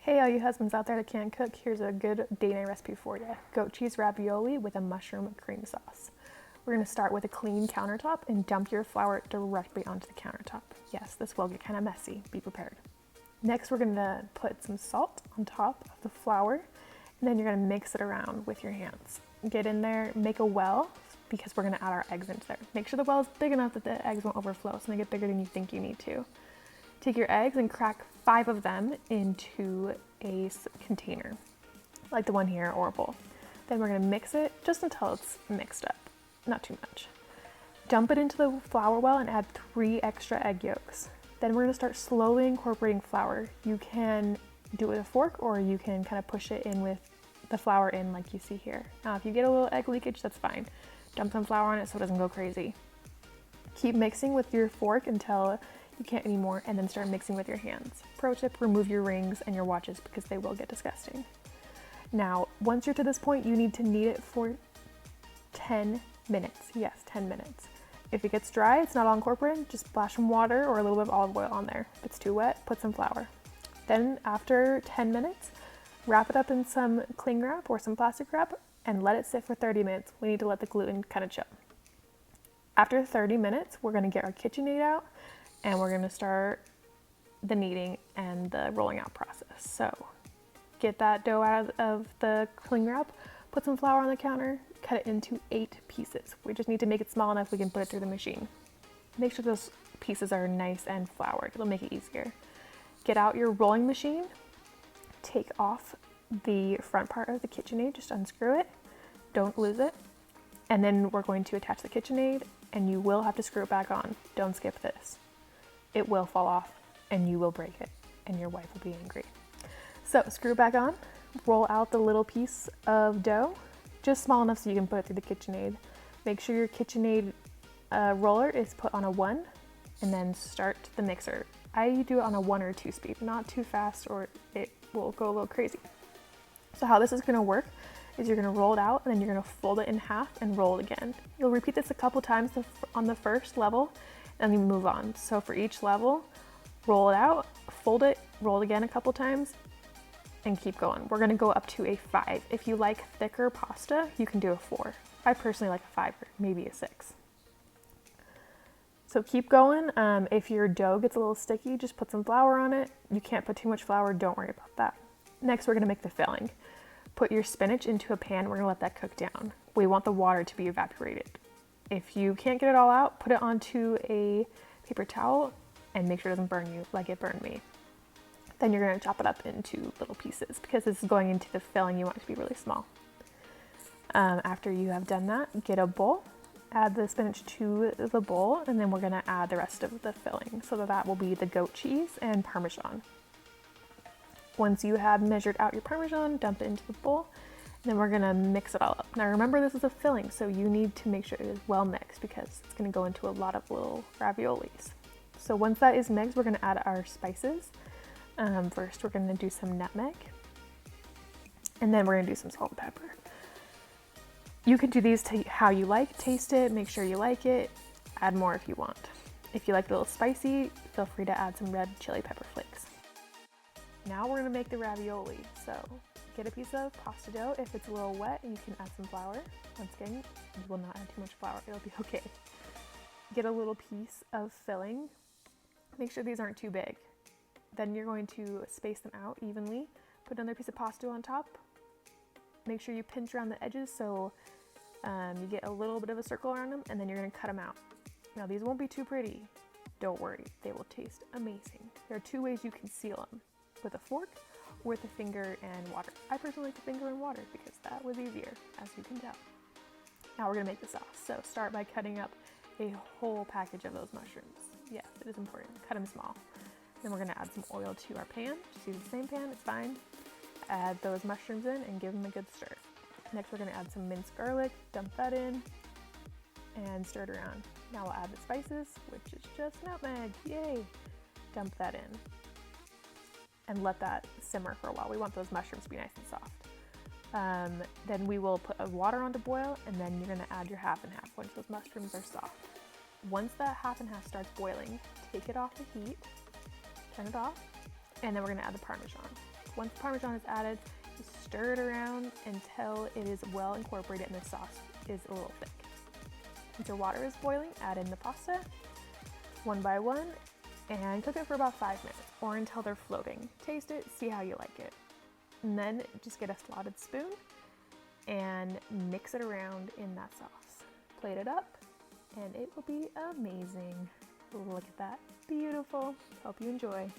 Hey, all you husbands out there that can't cook, here's a good date night recipe for you. Goat cheese ravioli with a mushroom cream sauce. We're going to start with a clean countertop and dump your flour directly onto the countertop. Yes, this will get kind of messy. Be prepared. Next, we're going to put some salt on top of the flour, and then you're going to mix it around with your hands. Get in there, make a well, because we're going to add our eggs into there. Make sure the well is big enough that the eggs won't overflow, so they get bigger than you think you need to. Take your eggs and crack 5 of them into a container, like the one here, or a bowl. Then we're going to mix it just until it's mixed up, not too much. Dump it into the flour well and add 3 extra egg yolks. Then we're going to start slowly incorporating flour. You can do it with a fork, or you can kind of push it in with the flour in like you see here. Now, if you get a little egg leakage, that's fine. Dump some flour on it so it doesn't go crazy. Keep mixing with your fork until you can't anymore, and then start mixing with your hands. Pro tip, remove your rings and your watches because they will get disgusting. Now, once you're to this point, you need to knead it for 10 minutes. Yes, 10 minutes. If it gets dry, it's not all incorporated, just splash some water or a little bit of olive oil on there. If it's too wet, put some flour. Then after 10 minutes, wrap it up in some cling wrap or some plastic wrap and let it sit for 30 minutes. We need to let the gluten kind of chill. After 30 minutes, we're gonna get our KitchenAid out and we're gonna start the kneading and the rolling out process. So get that dough out of the cling wrap, put some flour on the counter, cut it into 8 pieces. We just need to make it small enough we can put it through the machine. Make sure those pieces are nice and floured. It'll make it easier. Get out your rolling machine, take off the front part of the KitchenAid, just unscrew it, don't lose it. And then we're going to attach the KitchenAid, and you will have to screw it back on. Don't skip this. It will fall off and you will break it and your wife will be angry. So screw it back on, roll out the little piece of dough, just small enough so you can put it through the KitchenAid. Make sure your KitchenAid roller is put on a 1 and then start the mixer. I do it on a 1 or 2 speed, not too fast or it will go a little crazy. So how this is gonna work is you're gonna roll it out and then you're gonna fold it in half and roll it again. You'll repeat this a couple times on the first level and you move on. So for each level, roll it out, fold it, roll it again a couple times, and keep going. We're gonna go up to a 5. If you like thicker pasta, you can do a 4. I personally like a 5 or maybe a 6. So keep going. If your dough gets a little sticky, just put some flour on it. You can't put too much flour, don't worry about that. Next, we're gonna make the filling. Put your spinach into a pan, we're gonna let that cook down. We want the water to be evaporated. If you can't get it all out, put it onto a paper towel and make sure it doesn't burn you like it burned me. Then you're gonna chop it up into little pieces because this is going into the filling, you want it to be really small. After you have done that, get a bowl, add the spinach to the bowl, and then we're gonna add the rest of the filling. So that will be the goat cheese and parmesan. Once you have measured out your parmesan, dump it into the bowl. Then we're gonna mix it all up. Now remember, this is a filling, so you need to make sure it is well mixed because it's gonna go into a lot of little raviolis. So once that is mixed, we're gonna add our spices. First, we're gonna do some nutmeg, and then we're gonna do some salt and pepper. You can do these to how you like, taste it, make sure you like it, add more if you want. If you like it a little spicy, feel free to add some red chili pepper flakes. Now we're gonna make the ravioli. So get a piece of pasta dough. If it's a little wet, you can add some flour. Once again, you will not add too much flour, it'll be okay. Get a little piece of filling. Make sure these aren't too big. Then you're going to space them out evenly. Put another piece of pasta dough on top. Make sure you pinch around the edges so you get a little bit of a circle around them, and then you're gonna cut them out. Now these won't be too pretty. Don't worry, they will taste amazing. There are 2 ways you can seal them. With a fork, or with a finger and water. I personally like the finger and water because that was easier, as you can tell. Now we're gonna make the sauce. So start by cutting up a whole package of those mushrooms. Yes, it is important, cut them small. Then we're gonna add some oil to our pan. Just use the same pan, it's fine. Add those mushrooms in and give them a good stir. Next we're gonna add some minced garlic, dump that in, and stir it around. Now we'll add the spices, which is just nutmeg, yay! Dump that in. And let that simmer for a while. We want those mushrooms to be nice and soft. Then we will put water on to boil, and then you're gonna add your half and half once those mushrooms are soft. Once that half and half starts boiling, take it off the heat, turn it off, and then we're gonna add the parmesan. Once Parmesan is added, you stir it around until it is well incorporated and the sauce is a little thick. Once your water is boiling, add in the pasta one by one and cook it for about 5 minutes or until they're floating. Taste it, see how you like it. And then just get a slotted spoon and mix it around in that sauce. Plate it up and it will be amazing. Look at that, beautiful. Hope you enjoy.